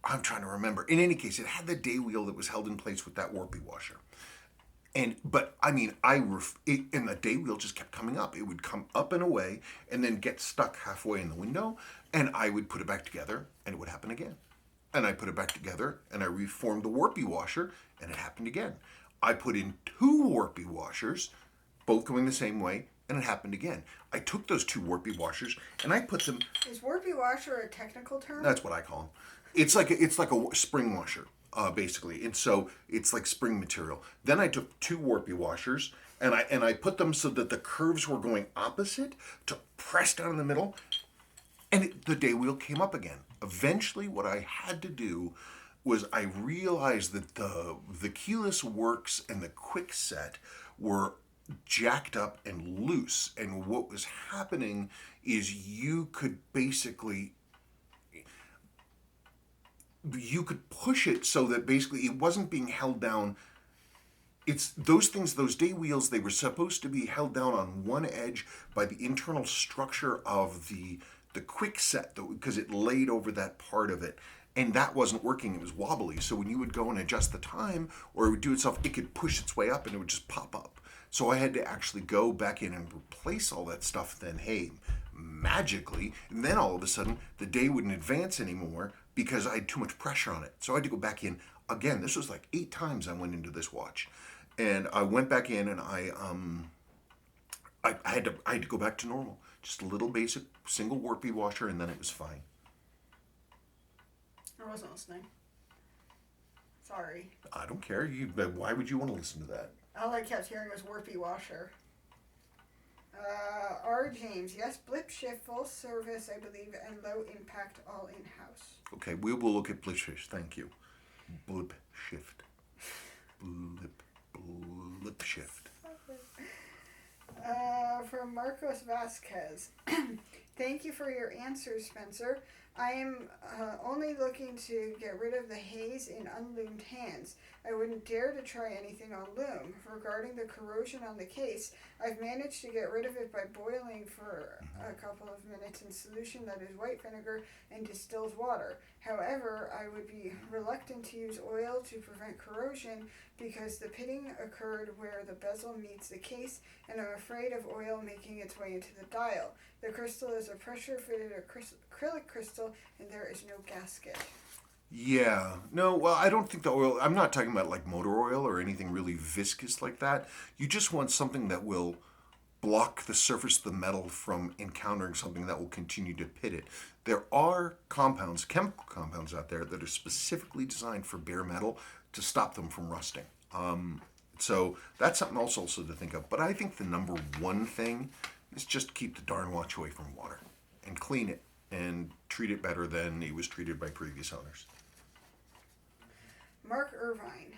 I'm trying to remember. In any case, it had the day wheel that was held in place with that warpy washer. And the day wheel just kept coming up. It would come up and away and then get stuck halfway in the window, and I would put it back together and it would happen again. And I put it back together and I reformed the warpy washer and it happened again. I put in 2 warpy washers, both going the same way, and it happened again. I took those 2 warpy washers and I put them. Is warpy washer a technical term? That's what I call them. It's like a spring washer, basically, and so it's like spring material. Then I took 2 warpy washers and I put them so that the curves were going opposite to press down in the middle, and the day wheel came up again. Eventually, what I had to do was I realized that the keyless works and the quick set were jacked up and loose, and what was happening is you could push it so that basically it wasn't being held down. It's those day wheels, they were supposed to be held down on one edge by the internal structure of the quick set, because it laid over that part of it. And that wasn't working. It was wobbly. So when you would go and adjust the time, or it would do itself, it could push its way up and it would just pop up. So I had to actually go back in and replace all that stuff. Then, hey, magically, and then all of a sudden, the day wouldn't advance anymore because I had too much pressure on it. So I had to go back in, again, this was like 8 times I went into this watch, and I went back in and I had to go back to normal. Just a little basic single warpy washer, and then it was fine. I wasn't listening. Sorry. I don't care. Why would you want to listen to that? All I kept hearing was warpy washer. R. James, yes, blip shift, full service, I believe, and low impact, all in-house. Okay, we will look at blip shift. Thank you. Blip shift. Blip shift. From Marcos Vasquez. Thank you for your answers, Spencer. I am only looking to get rid of the haze in unloomed hands. I wouldn't dare to try anything on loom. Regarding the corrosion on the case, I've managed to get rid of it by boiling for a couple of minutes in solution that is white vinegar and distills water. However, I would be reluctant to use oil to prevent corrosion because the pitting occurred where the bezel meets the case, and I'm afraid of oil making its way into the dial. The crystal is a pressure-fitted acrylic crystal, and there is no gasket. Yeah. No, well, I don't think the oil, I'm not talking about like motor oil or anything really viscous like that. You just want something that will block the surface of the metal from encountering something that will continue to pit it. There are compounds, chemical compounds out there that are specifically designed for bare metal to stop them from rusting. So that's something else also to think of. But I think the number one thing is just keep the darn watch away from water and clean it and treat it better than it was treated by previous owners. Mark Irvine.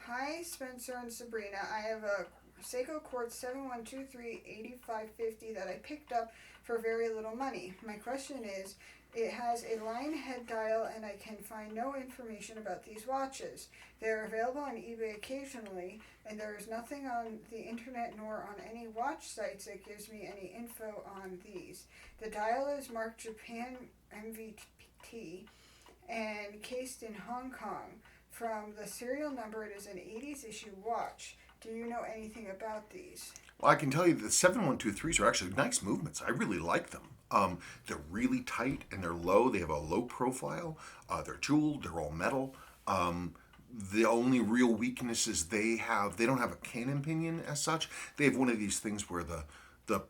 Hi, Spencer and Sabrina. I have a Seiko Quartz 7123-8550 that I picked up for very little money. My question is, it has a line head dial and I can find no information about these watches. They are available on eBay occasionally, and there is nothing on the internet nor on any watch sites that gives me any info on these. The dial is marked Japan MVT and cased in Hong Kong. From the serial number, it is an 80s issue watch. Do you know anything about these? Well, I can tell you the 7123s are actually nice movements. I really like them. They're really tight and they're low. They have a low profile. They're jeweled. They're all metal. The only real weakness is they don't have a cannon pinion as such. They have one of these things where the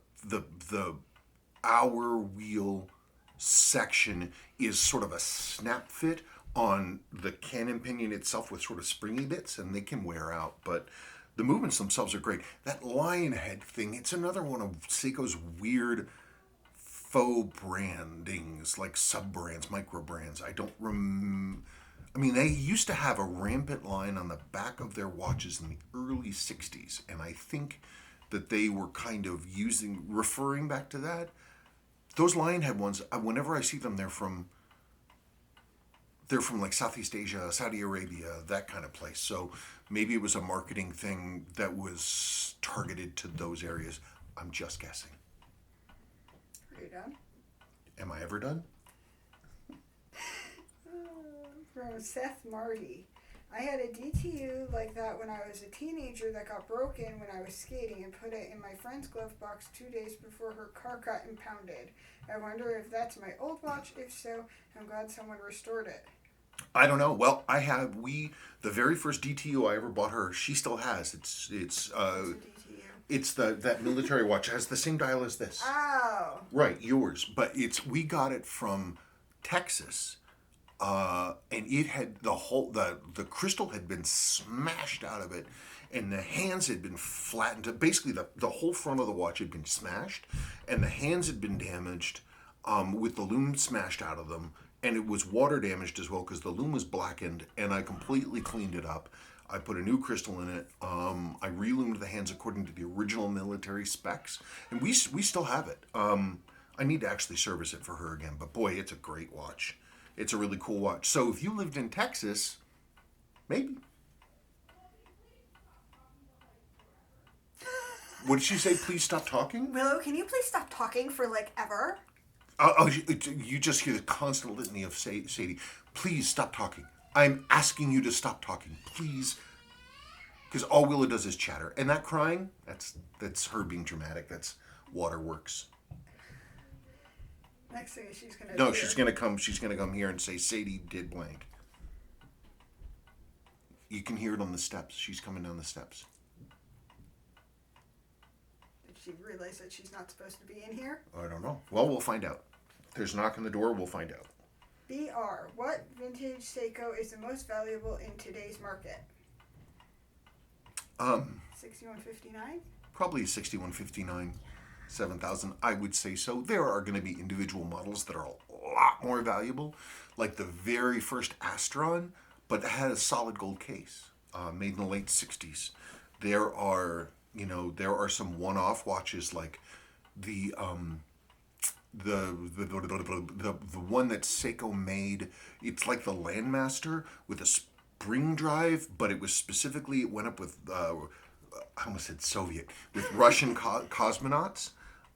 hour wheel section is sort of a snap fit on the cannon pinion itself with sort of springy bits, and they can wear out. But the movements themselves are great. That lion head thing, it's another one of Seiko's weird faux brandings, like sub-brands, micro-brands. I mean, they used to have a rampant line on the back of their watches in the early 60s, and I think that they were kind of referring back to that. Those lion head ones, whenever I see them, they're from like Southeast Asia, Saudi Arabia, that kind of place. So maybe it was a marketing thing that was targeted to those areas. I'm just guessing. Are you done? Am I ever done? From Seth Marty. I had a DTU like that when I was a teenager that got broken when I was skating and put it in my friend's glove box 2 days before her car got impounded. I wonder if that's my old watch. If so, I'm glad someone restored it. I don't know. Well, the very first DTU I ever bought her, she still has. It's It's a DTU. it's that military watch. It has the same dial as this. Oh. Right, yours. But we got it from Texas. And it had the crystal had been smashed out of it, and the hands had been flattened. Basically, the whole front of the watch had been smashed, and the hands had been damaged with the loom smashed out of them, and it was water damaged as well because the loom was blackened. And I completely cleaned it up. I put a new crystal in it. I reloomed the hands according to the original military specs, and we still have it. I need to actually service it for her again, but boy, it's a great watch. It's a really cool watch. So if you lived in Texas, maybe. What did she say? Please stop talking? Willow, can you please stop talking for like ever? You just hear the constant litany of Sadie. Please stop talking. I'm asking you to stop talking. Please. Because all Willow does is chatter. And that crying, that's her being dramatic. That's waterworks. Next thing she's gonna No, do. she's gonna come here and say Sadie did blank. You can hear it on the steps. She's coming down the steps. Did she realize that she's not supposed to be in here? I don't know. Well, we'll find out. If there's a knock on the door, we'll find out. BR, what vintage Seiko is the most valuable in today's market? 6159? Probably a 6159, 7000. I would say so. There are going to be individual models that are a lot more valuable, like the very first Astron, but it had a solid gold case, made in the late 60s. There are, some one-off watches like the one that Seiko made. It's like the Landmaster with a spring drive, but it was specifically, it went up with I almost said Soviet, with Russian cosmonauts.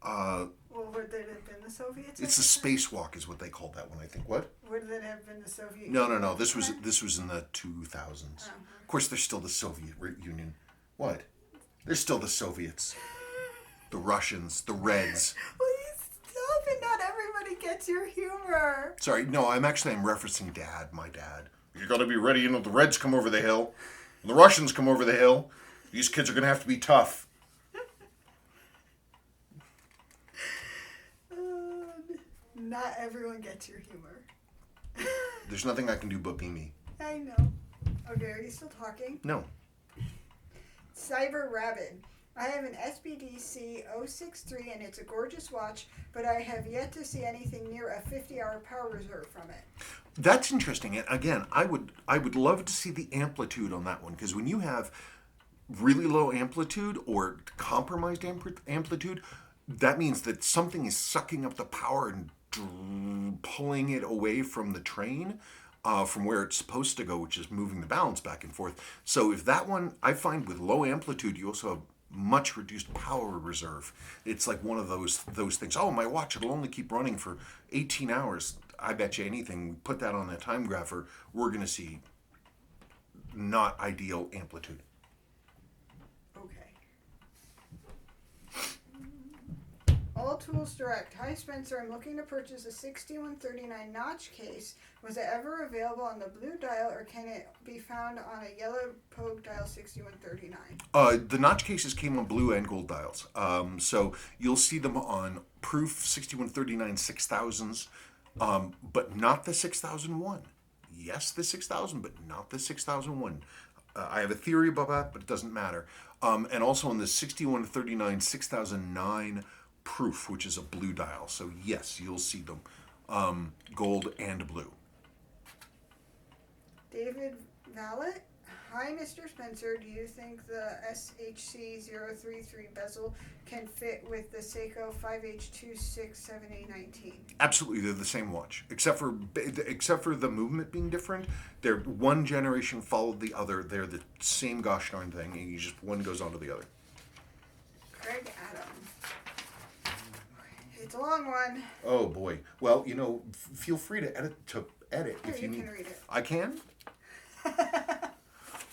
Well, would it have been the Soviets? It's a spacewalk, is what they called that one. I think. What? Would it have been the Soviet No. Union? This was in the 2000s. Of course, there's still the Soviet Union. What? There's still the Soviets, the Russians, the Reds. Please stop it! Not everybody gets your humor. Sorry, no. I'm referencing Dad, my dad. You got to be ready. The Reds come over the hill, and the Russians come over the hill. These kids are going to have to be tough. Not everyone gets your humor. There's nothing I can do but be me. I know. Okay, are you still talking? No. Cyber Rabbit. I have an SBDC 063 and it's a gorgeous watch, but I have yet to see anything near a 50-hour power reserve from it. That's interesting. And again, I would love to see the amplitude on that one, because when you have really low amplitude or compromised amplitude, that means that something is sucking up the power and pulling it away from the train, from where it's supposed to go, which is moving the balance back and forth. So if that one, I find with low amplitude, you also have much reduced power reserve. It's like one of those things. Oh, my watch, it'll only keep running for 18 hours. I bet you anything, put that on that time grapher, we're going to see not ideal amplitude. Okay. All Tools Direct. Hi Spencer, I'm looking to purchase a 6139 notch case. Was it ever available on the blue dial, or can it be found on a yellow poke dial 6139? The notch cases came on blue and gold dials. So you'll see them on proof 6139 6000s, but not the 6001. Yes, the 6000, but not the 6001. I have a theory about that, but it doesn't matter. And also on the 6139 6009 proof, which is a blue dial. So yes, you'll see them, gold and blue. David Vallet. Hi Mr. Spencer, do you think the SHC033 bezel can fit with the Seiko 5H267A19? Absolutely, they're the same watch, except for the movement being different. They're one generation followed the other. They're the same gosh darn thing, and you just one goes onto the other. Craig Adam. It's a long one. Oh boy. Well, feel free to edit Here, if you need. can read it. I can.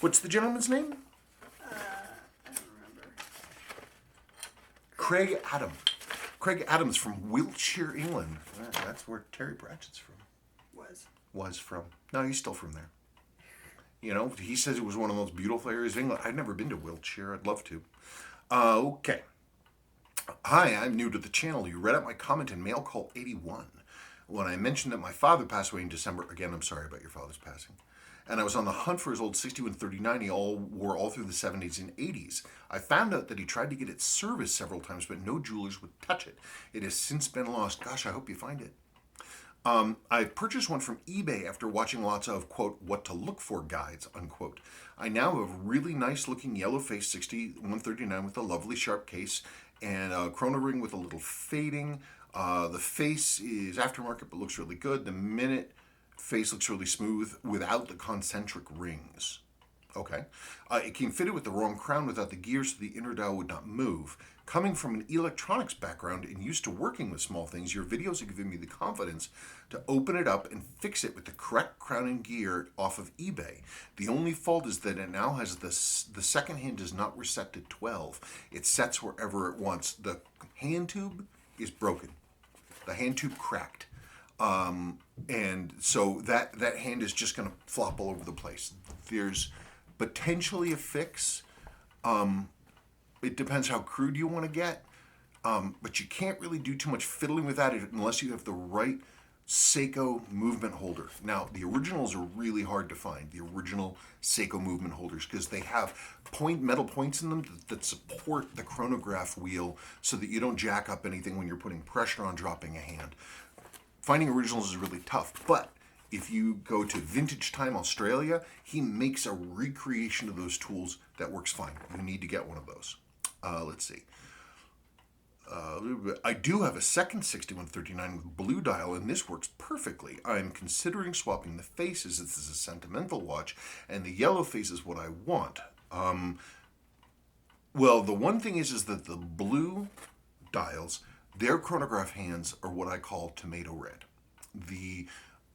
What's the gentleman's name? I don't remember. Craig Adam. Craig Adams from Wiltshire, England. That's where Terry Pratchett's from. Was from. No, he's still from there. He says it was one of the most beautiful areas of England. I've never been to Wiltshire. I'd love to. Okay. Hi, I'm new to the channel. You read out my comment in Mail Call 81 when I mentioned that my father passed away in December. Again, I'm sorry about your father's passing. And I was on the hunt for his old 6139 he wore all through the 70s and 80s. I found out that he tried to get it serviced several times, but no jewelers would touch it. It has since been lost. Gosh, I hope you find it. I purchased one from eBay after watching lots of, quote, what to look for guides, unquote. I now have a really nice looking yellow face 6139 with a lovely sharp case and a chrono ring with a little fading. The face is aftermarket but looks really good. The minute face looks really smooth without the concentric rings. Okay. It came fitted with the wrong crown without the gear, so the inner dial would not move. Coming from an electronics background and used to working with small things, your videos have given me the confidence to open it up and fix it with the correct crown and gear off of eBay. The only fault is that it now has the second hand does not reset to 12. It sets wherever it wants. The hand tube is broken. The hand tube cracked. And so that hand is just going to flop all over the place. There's potentially a fix. It depends how crude you want to get. But you can't really do too much fiddling with that unless you have the right Seiko movement holder. Now, the originals are really hard to find, the original Seiko movement holders, because they have metal points in them that support the chronograph wheel so that you don't jack up anything when you're putting pressure on dropping a hand. Finding originals is really tough, but if you go to Vintage Time Australia, he makes a recreation of those tools that works fine. You need to get one of those. Let's see. I do have a second 6139 with blue dial, and this works perfectly. I'm considering swapping the faces. This is a sentimental watch, and the yellow face is what I want. Well, the one thing is that the blue dials, their chronograph hands are what I call tomato red. The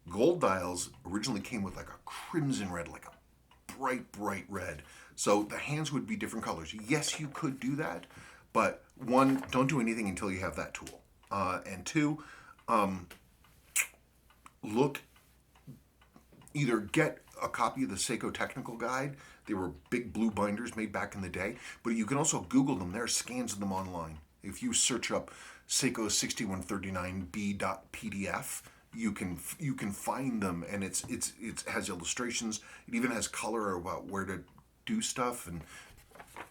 gold dials originally came with like a crimson red, like a bright, bright red. So the hands would be different colors. Yes, you could do that. But one, don't do anything until you have that tool. And two, either get a copy of the Seiko Technical Guide. They were big blue binders made back in the day. But you can also Google them. There are scans of them online. If you search up Seiko 6139B.pdf, you can find them, and it has illustrations. It even has color about where to do stuff, and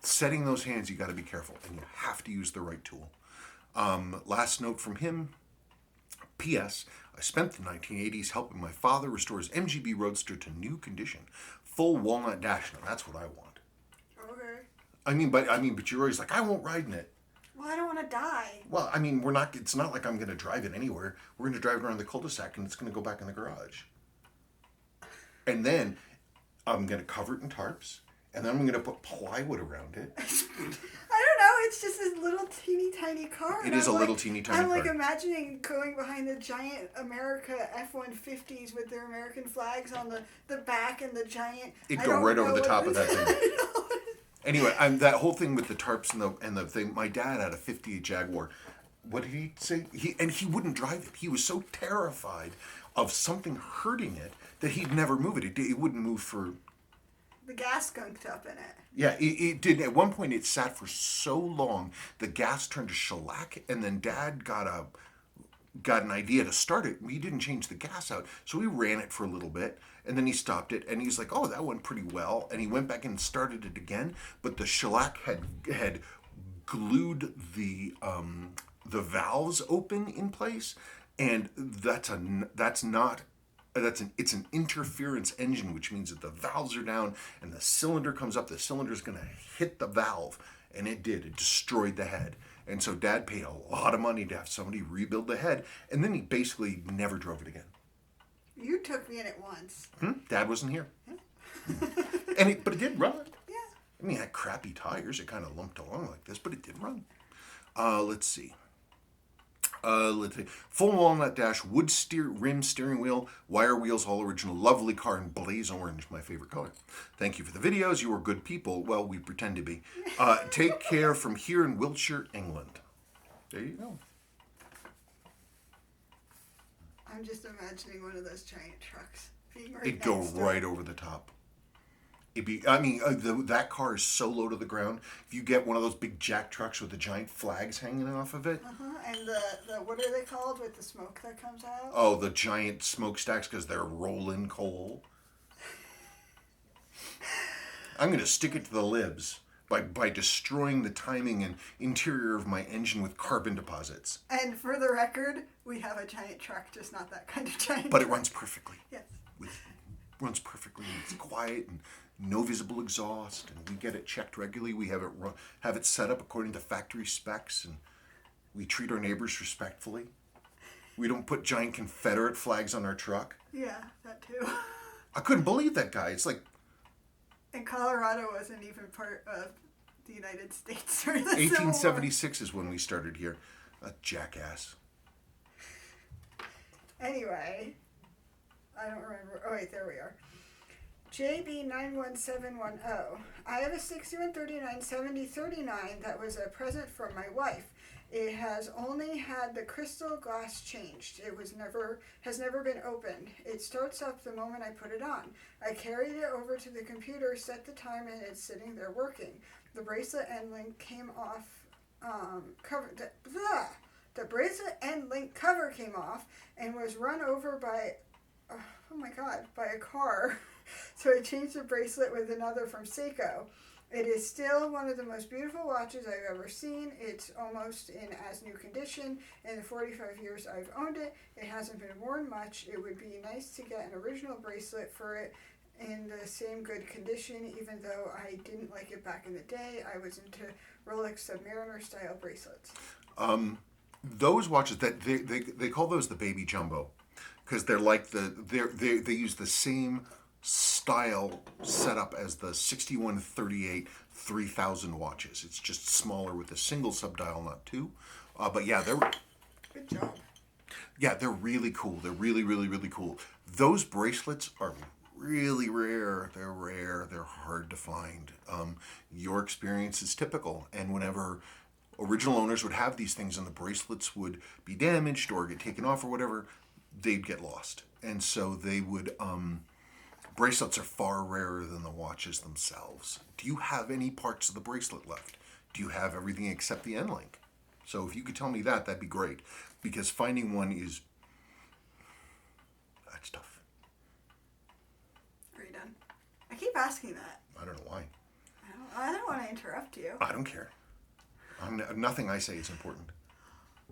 setting those hands, you got to be careful, and you have to use the right tool. Last note from him. P.S. I spent the 1980s helping my father restore his MGB Roadster to new condition. Full walnut dash. Now that's what I want. Okay. But you're always like, I won't ride in it. Well, I don't want to die. Well, it's not like I'm going to drive it anywhere. We're going to drive it around the cul-de-sac, and it's going to go back in the garage. And then I'm going to cover it in tarps. And then I'm going to put plywood around it. I don't know. It's just this little teeny tiny car. It is a little teeny tiny car. I'm like imagining going behind the giant America F-150s with their American flags on the back and the giant. It'd go right over the top of that thing. Anyway, that whole thing with the tarps and the thing. My dad had a '58 Jaguar. What did he say? He wouldn't drive it. He was so terrified of something hurting it that he'd never move it. It wouldn't move for. The gas skunked up in it. Yeah, it did. At one point, it sat for so long, the gas turned to shellac, and then Dad got an idea to start it. We didn't change the gas out, so we ran it for a little bit, and then he stopped it, and he's like, "Oh, that went pretty well." And he went back and started it again, but the shellac had glued the valves open in place, and it's an interference engine, which means that the valves are down and the cylinder comes up. The cylinder's going to hit the valve, and it did. It destroyed the head. And so Dad paid a lot of money to have somebody rebuild the head, and then he basically never drove it again. You took me in it once. Dad wasn't here. But it did run. Yeah. It had crappy tires. It kind of lumped along like this, but it did run. Let's see. Full walnut dash, wood rim steering wheel, wire wheels, all original, lovely car in blaze orange, my favorite color. Thank you for the videos. You are good people. Well, we pretend to be. Take care from here in Wiltshire, England. There you go. I'm just imagining one of those giant trucks being right It'd go next to right it. over the top. That car is so low to the ground. If you get one of those big jack trucks with the giant flags hanging off of it. And the what are they called with the smoke that comes out? Oh, the giant smokestacks because they're rolling coal. I'm going to stick it to the libs by destroying the timing and interior of my engine with carbon deposits. And for the record, we have a giant truck, just not that kind of giant But truck. it runs perfectly. Yes. Runs perfectly. It's quiet and no visible exhaust, and we get it checked regularly. We have it set up according to factory specs, and we treat our neighbors respectfully. We don't put giant Confederate flags on our truck. Yeah, that too. I couldn't believe that guy. It's like And Colorado wasn't even part of the United States during the Civil War. 1876 is when we started here. A jackass. Anyway, I don't remember. Oh, wait, there we are. JB91710. I have a 6139 7039 that was a present from my wife. It has only had the crystal glass changed. It has never been opened. It starts up the moment I put it on. I carried it over to the computer, set the time, and it's sitting there working. The bracelet end link came off. The bracelet end link cover came off and was run over by by a car. So I changed the bracelet with another from Seiko. It is still one of the most beautiful watches I've ever seen. It's almost in as new condition. In the 45 years I've owned it, it hasn't been worn much. It would be nice to get an original bracelet for it in the same good condition, even though I didn't like it back in the day. I was into Rolex Submariner style bracelets. Those watches that they call those the baby jumbo, because they're like they use the same style setup as the 6138 3000 watches. It's just smaller with a single subdial, not two. But yeah, Good job. they're really cool. They're really, really, really cool. Those bracelets are really rare. They're rare. They're hard to find. Your experience is typical. And whenever original owners would have these things and the bracelets would be damaged or get taken off or whatever, they'd get lost. And so they would... bracelets are far rarer than the watches themselves. Do you have any parts of the bracelet left? Do you have everything except the end link? So if you could tell me that, that'd be great. Because finding one that's tough. Are you done? I keep asking that. I don't know why. I don't want to interrupt you. I don't care. Nothing I say is important.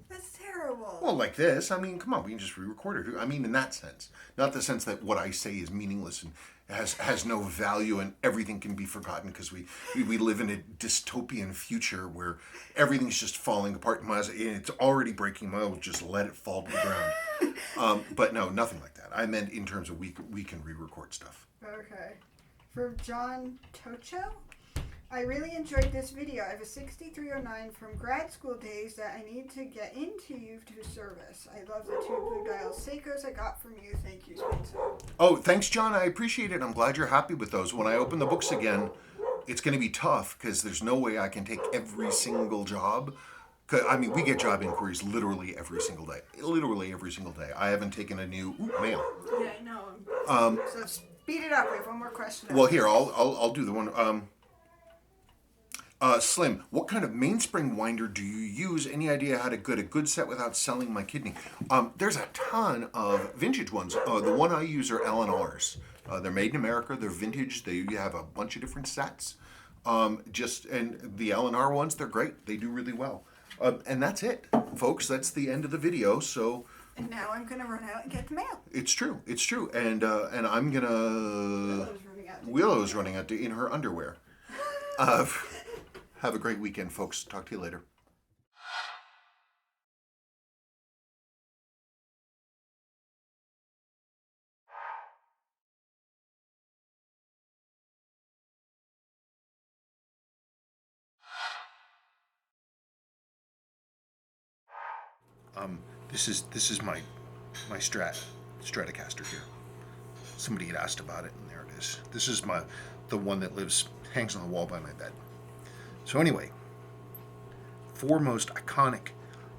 That's terrible. Well, like this, I mean, come on, we can just re-record it. I mean, in that sense. Not the sense that what I say is meaningless and has no value and everything can be forgotten because we live in a dystopian future where everything's just falling apart and it's already breaking. We'll just let it fall to the ground. But no, nothing like that. I meant in terms of we can re-record stuff. Okay. From John Tocho. I really enjoyed this video. I have a 6309 from grad school days that I need to get into you to service. I love the two blue dial Seikos I got from you. Thank you, Spencer. Oh, thanks, John. I appreciate it. I'm glad you're happy with those. When I open the books again, it's going to be tough because there's no way I can take every single job. I mean, we get job inquiries literally every single day. Literally every single day. I haven't taken a new mail. Yeah, I know. So speed it up. We have one more question. Well, here, I'll do the one. Slim, what kind of mainspring winder do you use? Any idea how to get a good set without selling my kidney? There's a ton of vintage ones. The one I use are L&Rs. They're made in America. They're vintage. They have a bunch of different sets. And the L&R ones, they're great. They do really well. And that's it, folks. That's the end of the video. So. And now I'm gonna run out and get the mail. It's true. It's true. And I'm gonna. Willow's running out in her underwear. Have a great weekend, folks. Talk to you later. This is my Stratocaster here. Somebody had asked about it, and there it is. This is the one that hangs on the wall by my bed. So anyway, four most iconic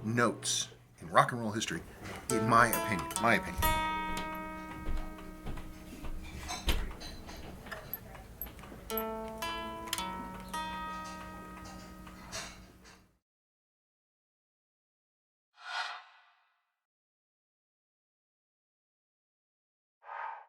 notes in rock and roll history, in my opinion.